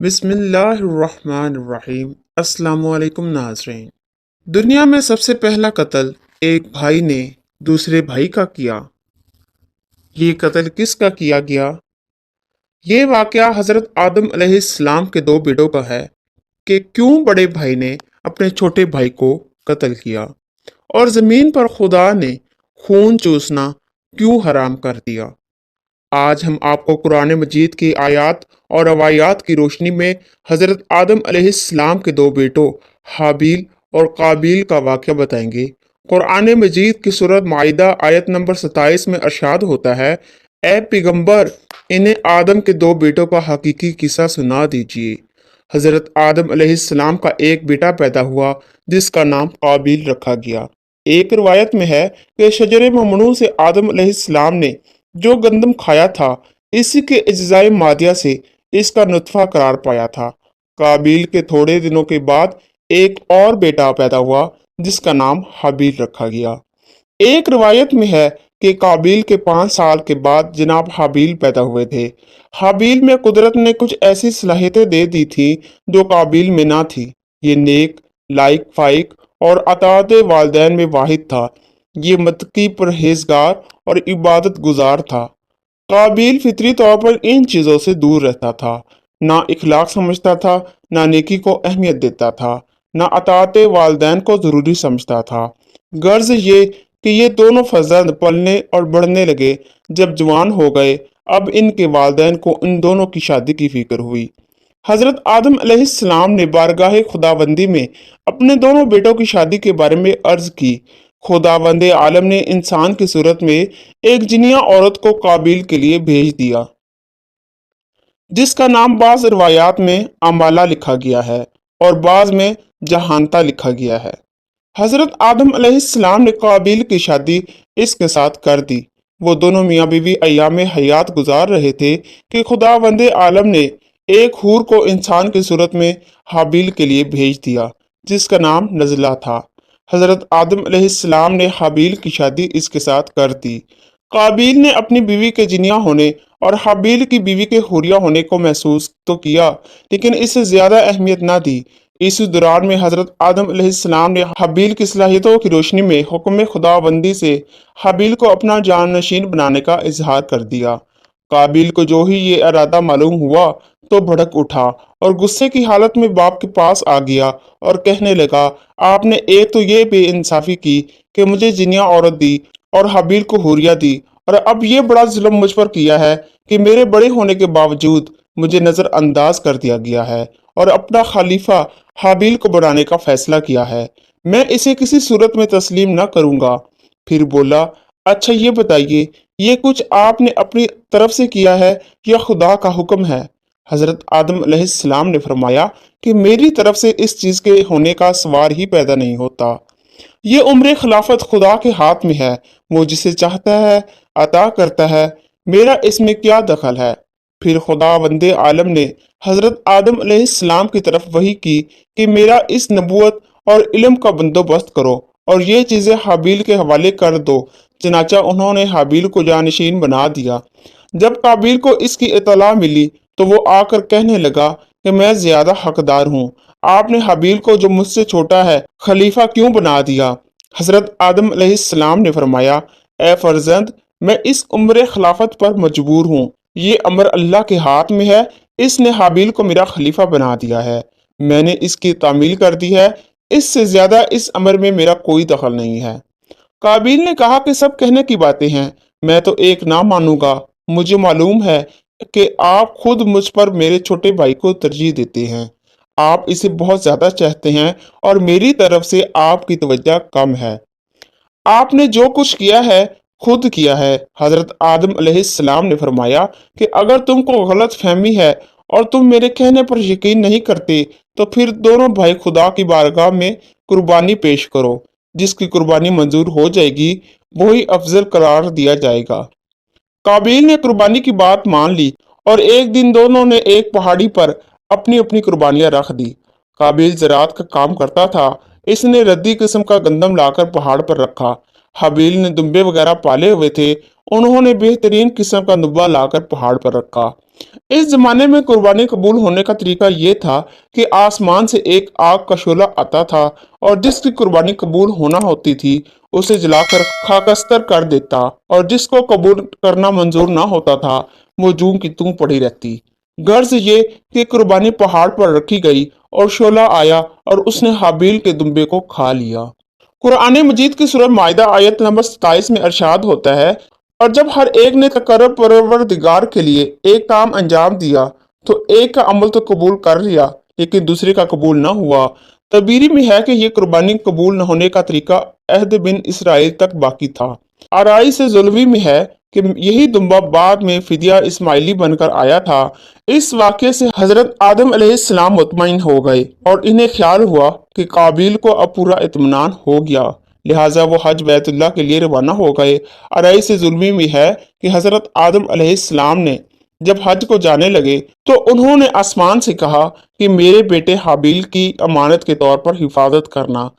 بسم اللہ الرحمن الرحیم۔ السلام علیکم ناظرین۔ دنیا میں سب سے پہلا قتل ایک بھائی نے دوسرے بھائی کا کیا۔ یہ قتل کس کا کیا گیا؟ یہ واقعہ حضرت آدم علیہ السلام کے دو بیٹوں کا ہے کہ کیوں بڑے بھائی نے اپنے چھوٹے بھائی کو قتل کیا اور زمین پر خدا نے خون چوسنا کیوں حرام کر دیا۔ آج ہم آپ کو قرآن مجید کی آیات اور روایات کی روشنی میں حضرت آدم علیہ السلام کے دو بیٹوں حابیل اور قابیل کا واقعہ بتائیں گے۔ قرآن مجید کی سورۃ مائدہ آیت نمبر 27 میں ارشاد ہوتا ہے، اے پیغمبر انہیں آدم کے دو بیٹوں کا حقیقی قصہ سنا دیجیے۔ حضرت آدم علیہ السلام کا ایک بیٹا پیدا ہوا جس کا نام قابیل رکھا گیا۔ ایک روایت میں ہے کہ شجر ممنوع سے آدم علیہ السلام نے جو گندم کھایا تھا اسی کے اجزائے مادیہ سے اس کا نطفہ قرار پایا تھا۔ قابیل کے تھوڑے دنوں کے بعد ایک اور بیٹا پیدا ہوا جس کا نام حابیل رکھا گیا۔ ایک روایت میں ہے کہ قابیل کے 5 سال کے بعد جناب حابیل پیدا ہوئے تھے۔ حابیل میں قدرت نے کچھ ایسی صلاحیتیں دے دی تھی جو قابیل میں نہ تھی۔ یہ نیک، لائق فائق اور اطاعت والدین میں واحد تھا۔ یہ متقی پرہیزگار اور عبادت گزار تھا۔ قابیل فطری طور پر ان چیزوں سے دور رہتا تھا، نہ اخلاق سمجھتا تھا، نہ نیکی کو اہمیت دیتا تھا، نہ اطاعت والدین کو ضروری سمجھتا تھا۔ غرض یہ کہ یہ دونوں فرزند پلنے اور بڑھنے لگے۔ جب جوان ہو گئے اب ان کے والدین کو ان دونوں کی شادی کی فکر ہوئی۔ حضرت آدم علیہ السلام نے بارگاہ خداوندی میں اپنے دونوں بیٹوں کی شادی کے بارے میں عرض کی۔ خداوند عالم نے انسان کی صورت میں ایک جنیا عورت کو قابیل کے لیے بھیج دیا جس کا نام بعض روایات میں امالہ لکھا گیا ہے اور بعض میں جہانتا لکھا گیا ہے۔ حضرت آدم علیہ السلام نے قابیل کی شادی اس کے ساتھ کر دی۔ وہ دونوں میاں بیوی ایام حیات گزار رہے تھے کہ خداوند عالم نے ایک حور کو انسان کی صورت میں حابیل کے لیے بھیج دیا جس کا نام نزلہ تھا۔ حضرت آدم علیہ السلام نے حابیل کی شادی اس کے ساتھ کر دی۔ قابیل نے اپنی بیوی کے جنیا ہونے اور حابیل کی بیوی کے حوریہ ہونے کو محسوس تو کیا لیکن اس سے زیادہ اہمیت نہ دی۔ اس دوران میں حضرت آدم علیہ السلام نے حابیل کی صلاحیتوں کی روشنی میں حکم خداوندی سے حابیل کو اپنا جانشین بنانے کا اظہار کر دیا۔ قابیل کو جو ہی یہ ارادہ معلوم ہوا تو بھڑک اٹھا اور غصے کی حالت میں باپ کے پاس آ گیا اور کہنے لگا، آپ نے ایک تو یہ بے انصافی کی کہ مجھے جنیا عورت دی اور حابیل کو حوریہ دی، اور اب یہ بڑا ظلم مجھ پر کیا ہے کہ میرے بڑے ہونے کے باوجود مجھے نظر انداز کر دیا گیا ہے اور اپنا خلیفہ حابیل کو بنانے کا فیصلہ کیا ہے۔ میں اسے کسی صورت میں تسلیم نہ کروں گا۔ پھر بولا، اچھا یہ بتائیے یہ کچھ آپ نے اپنی طرف سے کیا ہے یا خدا کا حکم ہے؟ حضرت آدم علیہ السلام نے فرمایا کہ میری طرف سے اس چیز کے ہونے کا سوال ہی پیدا نہیں ہوتا۔ یہ عمر خلافت خدا کے ہاتھ میں ہے، وہ جسے چاہتا ہے عطا کرتا ہے، میرا اس میں کیا دخل ہے؟ پھر خداوند عالم نے حضرت آدم علیہ السلام کی طرف وحی کی کہ میرا اس نبوت اور علم کا بندوبست کرو اور یہ چیزیں حابیل کے حوالے کر دو۔ چنانچہ انہوں نے حابیل کو جانشین بنا دیا۔ جب قابیل کو اس کی اطلاع ملی تو وہ آ کر کہنے لگا کہ میں زیادہ حقدار ہوں، آپ نے حابیل کو جو مجھ سے چھوٹا ہے خلیفہ کیوں بنا دیا؟ حضرت آدم علیہ السلام نے فرمایا، اے فرزند میں اس عمر خلافت پر مجبور ہوں، یہ امر اللہ کے ہاتھ میں ہے، اس نے حابیل کو میرا خلیفہ بنا دیا ہے، میں نے اس کی تعمیل کر دی ہے، اس سے زیادہ اس امر میں میرا کوئی دخل نہیں ہے۔ قابیل نے کہا کہ سب کہنے کی باتیں ہیں، میں تو ایک نہ مانوں گا، مجھے معلوم ہے کہ آپ خود مجھ پر میرے چھوٹے بھائی کو ترجیح دیتے ہیں، آپ اسے بہت زیادہ چاہتے ہیں اور میری طرف سے آپ کی توجہ کم ہے، آپ نے جو کچھ کیا ہے خود کیا ہے۔ حضرت آدم علیہ السلام نے فرمایا کہ اگر تم کو غلط فہمی ہے اور تم میرے کہنے پر یقین نہیں کرتے تو پھر دونوں بھائی خدا کی بارگاہ میں قربانی پیش کرو، جس کی قربانی منظور ہو جائے گی وہی افضل قرار دیا جائے گا۔ قابیل نے قربانی کی بات مان لی اور ایک دن دونوں نے ایک پہاڑی پر اپنی اپنی قربانیاں رکھ دی۔ قابیل زراعت کا کام کرتا تھا، اس نے ردی قسم کا گندم لا کر پہاڑ پر رکھا۔ حابیل نے دمبے وغیرہ پالے ہوئے تھے، انہوں نے بہترین قسم کا دمبا لا کر پہاڑ پر رکھا۔ इस जमाने में कुर्बानी कबूल होने का तरीका ये था कि आसमान से एक आग का शोला आता था और जिसकी कुर्बानी कबूल होना होती थी उसे जलाकर खाकस्तर कर देता, और जिसको कबूल करना मंजूर ना होता था वो जूं की तूं पड़ी रहती। गर्ज ये कि कुर्बानी पहाड़ पर रखी गई और शोला आया और उसने हाबील के दुम्बे को खा लिया। कुरान मजीद की सूरह माइदा आयत नंबर 27 में इरशाद होता है, और जब हर एक ने तकर्रब परवरदिगार के लिए एक काम अंजाम दिया तो एक का अमल तो कबूल कर लिया लेकिन दूसरे का कबूल ना हुआ। तबीरी में है कि यह कुर्बानी कबूल न होने का तरीका अहद बिन इसराइल तक बाकी था। आराई से जुल्वी में है कि यही दुम्बा बाद में फिदिया इस्माइली बनकर आया था। इस वाक़े से हजरत आदम अलैहिस्सलाम मुतमईन हो गए और इन्हें ख्याल हुआ कि काबिल को अब पूरा इत्मीनान हो गया, लिहाजा वो हज बैतुल्लाह के लिए रवाना हो गए। अरई से जुल्मी में है कि हजरत आदम अलैहिस्सलाम ने जब हज को जाने लगे तो उन्होंने आसमान से कहा कि मेरे बेटे हाबिल की अमानत के तौर पर हिफाजत करना।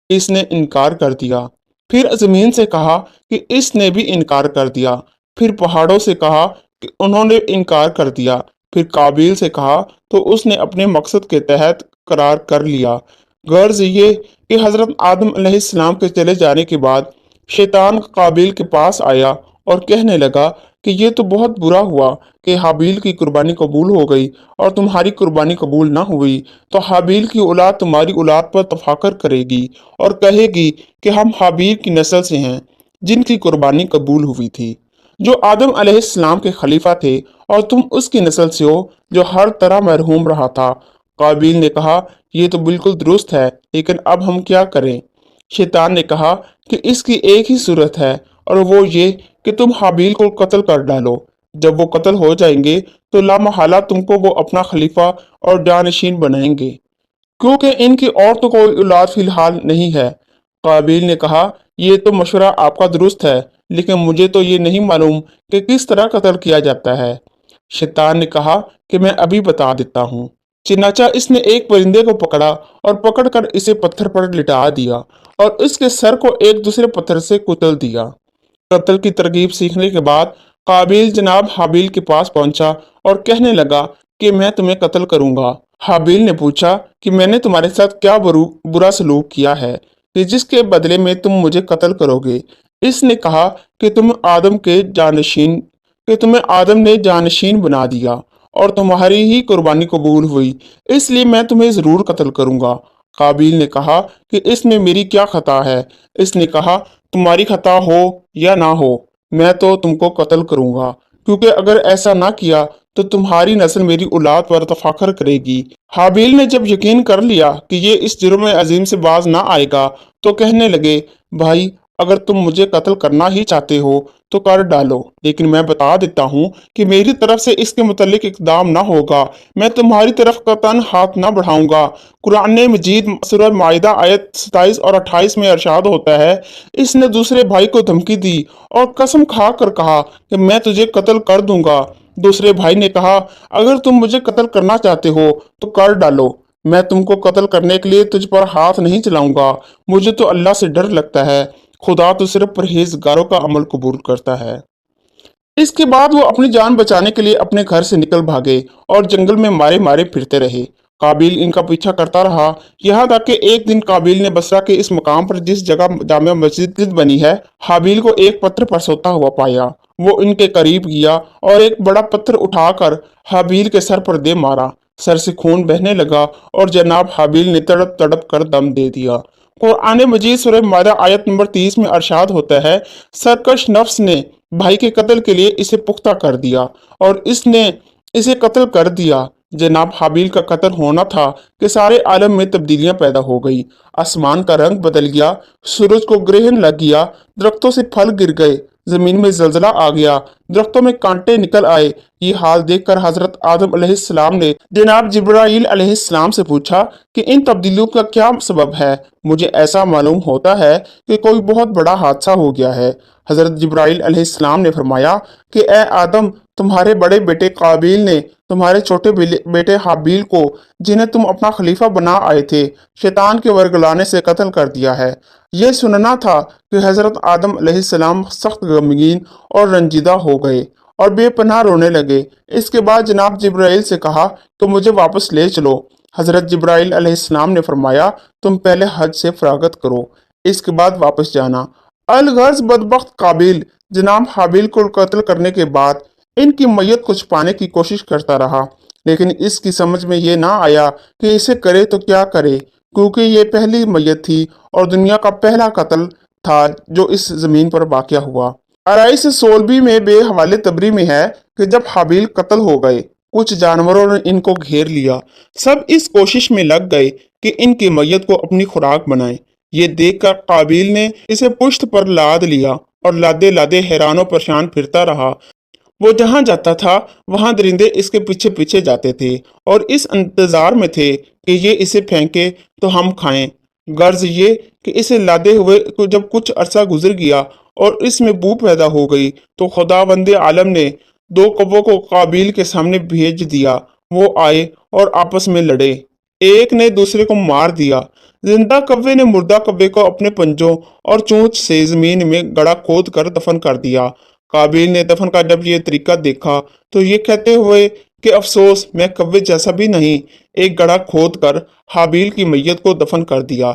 इसने इनकार कर दिया। फिर जमीन से कहा कि इसने भी इनकार कर दिया। फिर पहाड़ों से कहा कि उन्होंने इनकार कर दिया। फिर काबिल से कहा तो उसने अपने मकसद के तहत करार कर लिया। गर्ज ये कि हजरत आदम अलैहिस्सलाम के चले जाने के बाद शैतान काबिल के पास आया और कहने लगा कि ये तो बहुत बुरा हुआ कि हाबिल की कुर्बानी कबूल हो गई और तुम्हारी कुर्बानी कबूल ना हुई, तो हाबिल की औलाद तुम्हारी औलाद पर तफाकर करेगी और कहेगी कि हम हाबिल की नस्ल से हैं जिनकी कुर्बानी कबूल हुई थी, जो आदम अलैहिस्सलाम के खलीफा थे, और तुम उसकी नस्ल से हो जो हर तरह मरहूम रहा था। काबिल ने कहा यह तो बिल्कुल दुरुस्त है, लेकिन अब हम क्या करें? शैतान ने कहा कि इसकी एक ही सूरत है और वो ये कि तुम हाबिल को कत्ल कर डालो। जब वो कत्ल हो जाएंगे तो लामहला तुमको वो अपना खलीफा और जानशीन बनाएंगे, क्योंकि इनकी और तो कोई औलाद फिलहाल नहीं है। काबिल ने कहा यह तो मशवरा आपका दुरुस्त है, लेकिन मुझे तो ये नहीं मालूम कि किस तरह कत्ल किया जाता है। शैतान ने कहा कि मैं अभी बता देता हूँ। चिनाचा इसने एक परिंदे को पकड़ा और पकड़कर इसे पत्थर पर लिटा दिया और इसके सर को एक दूसरे पत्थर से कुचल दिया। कत्ल की तरकीब सीखने के बाद काबिल जनाब हाबिल के पास पहुंचा और कहने लगा कि मैं तुम्हें कत्ल करूंगा। हाबिल ने पूछा कि मैंने तुम्हारे साथ क्या बुरा सलूक किया है कि जिसके बदले में तुम मुझे कत्ल करोगे? इसने कहा कि तुम्हें आदम ने जानशीन बना दिया और तुम्हारी ही कुर्बानी कबूल हुई, इसलिए मैं तुम्हें जरूर कत्ल करूंगा। काबिल ने कहा कि इसमें मेरी क्या खता है? इसने कहा तुम्हारी खता हो या ना हो, मैं तो तुमको कत्ल करूंगा, क्योंकि अगर ऐसा ना किया तो तुम्हारी नस्ल मेरी औलाद पर तफाखर करेगी। हाबिल ने जब यकीन कर लिया कि ये इस जुर्म अजीम से बाज ना आएगा तो कहने लगे, भाई अगर तुम मुझे कत्ल करना ही चाहते हो तो कर डालो, लेकिन मैं बता देता हूँ कि मेरी तरफ से इसके मुतल्लिक इकदाम ना होगा। मैं तुम्हारी तरफ कतन हाथ ना बढ़ाऊंगा। कुरान मजीद सूरह माइदा आयत 27 और 28 में इरशाद होता है, इसने दूसरे भाई को धमकी दी और कसम खा कर कहा कि मैं तुझे कत्ल कर दूंगा। दूसरे भाई ने कहा अगर तुम मुझे कत्ल करना चाहते हो तो कर डालो, मैं तुमको कत्ल करने के लिए तुझ पर हाथ नहीं चलाऊंगा। मुझे तो अल्लाह से डर लगता है, खुदा तो सिर्फ परहेजगारों का अमल कबूल करता है। इसके बाद वो अपनी जान बचाने के लिए अपने घर से निकल भागे और जंगल में मारे मारे फिरते रहे। काबिल इनका पीछा करता रहा, यहाँ तक कि एक दिन काबिल ने बसरा के इस मकाम पर जिस जगह जामिया मस्जिद बनी है, हाबिल को एक पत्थर पर सोता हुआ पाया। वो इनके करीब गया और एक बड़ा पत्थर उठाकर हाबिल के सर पर दे मारा। सर से खून बहने लगा और जनाब हाबिल ने तड़प तड़प कर दम दे दिया। कुरान मजीद सूरह माइदा आयत नंबर 30 में अरशाद होता है, सरकश नफ्स ने भाई के कत्ल के लिए इसे पुख्ता कर दिया और इसने इसे कत्ल कर दिया। जनाब हाबिल का कत्ल होना था कि सारे आलम में तब्दीलियां पैदा हो गई। आसमान का रंग बदल गया, सूरज को ग्रहण लग गया, दरख्तों से फल गिर गए, जमीन में जलजला आ गया, दरख्तों में कांटे निकल आए। ये हाल देखकर हजरत आदम अलैहिस्सलाम ने जनाब जिब्राइल अलैहिस्सलाम से पूछा कि इन तब्दीलियों का क्या सबब है? मुझे ऐसा मालूम होता है कि कोई बहुत बड़ा हादसा हो गया है। हजरत जिब्राइल अलैहिस्सलाम ने फरमाया कि ए आदम, तुम्हारे बड़े बेटे काबिल ने तुम्हारे छोटे बेटे हाबिल को, जिन्हें तुम अपना खलीफा बना आए थे, शैतान के वर्गलाने से कत्ल कर दिया है। यह सुनना था कि हजरत आदम अलैहिस्सलाम सख्त गमगीन और रंजीदा हो गए और बेपनाह रोने लगे। इसके बाद जनाब जिब्राइल से कहा कि मुझे वापस ले चलो। हजरत जिब्राइल अलैहिस्सलाम ने फरमाया, तुम पहले हज से फरागत करो, इसके बाद वापस जाना। अलगर्ज बदबख्त काबिल जनाब हाबिल को कत्ल करने के बाद इनकी मैयत को छुपाने की कोशिश करता रहा, लेकिन इसकी समझ में ये ना आया कि इसे करे तो क्या करे, क्योंकि ये पहली मैयत थी और दुनिया का पहला कत्ल था जो इस जमीन पर वाक़या हुआ। आराइस सोलबी में बेहवाले तबरी में है कि जब हाबिल कत्ल हो गए, कुछ जानवरों ने इनको घेर लिया। सब इस कोशिश में लग गए कि इनकी मैयत को अपनी खुराक बनाएं। ये देखकर काबिल ने इसे पुश्त पर लाद लिया और लादे लादे हैरान परेशान फिरता रहा। वो जहां जाता था वहां दरिंदे इसके पीछे पीछे जाते थे और इस इंतजार में थे कि ये इसे फेंके तो हम खाएं। गर्ज ये कि इसे लादे हुए जब कुछ अरसा गुजर गया और इसमें बू पैदा हो गई तो खुदावंदे आलम ने दो कौवों को काबिल के सामने भेज दिया। वो आए और आपस में लड़े, एक ने दूसरे को मार दिया। जिंदा कव्वे ने मुर्दा कव्वे को अपने पंजों और चोंच से जमीन में गड़ा खोद कर दफन कर दिया। काबिल ने दफन का जब ये तरीका देखा तो ये कहते हुए कि अफसोस, मैं कव्वे जैसा भी नहीं, एक गड़ा खोद कर हाबिल की मैयत को दफन कर दिया।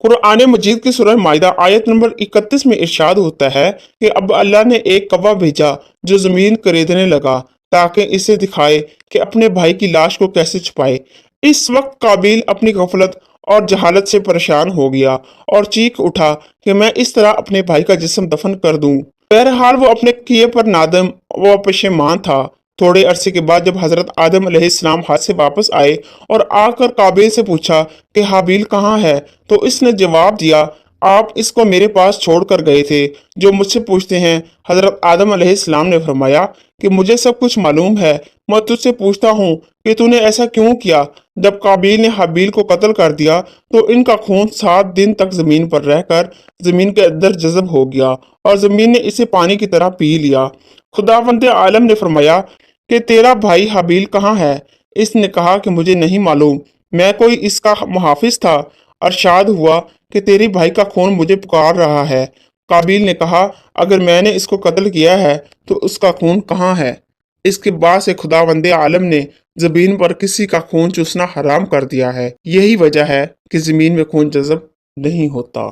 कुरआन मजीद की सूरह माइदा आयत नंबर 31 में इरशाद होता है कि अब अल्लाह ने एक कौवा भेजा जो जमीन खरीदने लगा ताकि इसे दिखाए कि अपने भाई की लाश को कैसे छुपाए। इस वक्त काबिल अपनी गफलत और जहालत से परेशान हो गया और चीख उठा कि मैं इस तरह अपने भाई का जिस्म दफन कर दूं। बहरहाल वो अपने किए पर नादम व पशेमान था। थोड़े अरसे के बाद जब हजरत आदम अलैहिस्सलाम हज से वापस आए और आकर काबिल से पूछा कि हाबिल कहाँ है, तो इसने जवाब दिया, आप इसको मेरे पास छोड़ कर गए थे, जो मुझसे पूछते हैं। हजरत आदम अलैहिस्सलाम ने फरमाया कि मुझे सब कुछ मालूम है, मैं तुझसे पूछता हूँ कि तूने ऐसा क्यों किया। जब काबिल ने हाबिल को कत्ल कर दिया तो इनका खून 7 दिन तक जमीन पर रहकर जमीन के अंदर जज्ब हो गया और जमीन ने इसे पानी की तरह पी लिया। खुदावंद आलम ने फरमाया कि तेरा भाई हाबिल कहाँ है। इसने कहा कि मुझे नहीं मालूम, मैं कोई इसका मुहाफिज था। अरशाद हुआ कि तेरे भाई का खून मुझे पुकार रहा है। काबिल ने कहा, अगर मैंने इसको कत्ल किया है तो उसका खून कहाँ है। इसके बाद से खुदावंदे आलम ने जमीन पर किसी का खून चूसना हराम कर दिया है। यही वजह है कि जमीन में खून जज़ब नहीं होता।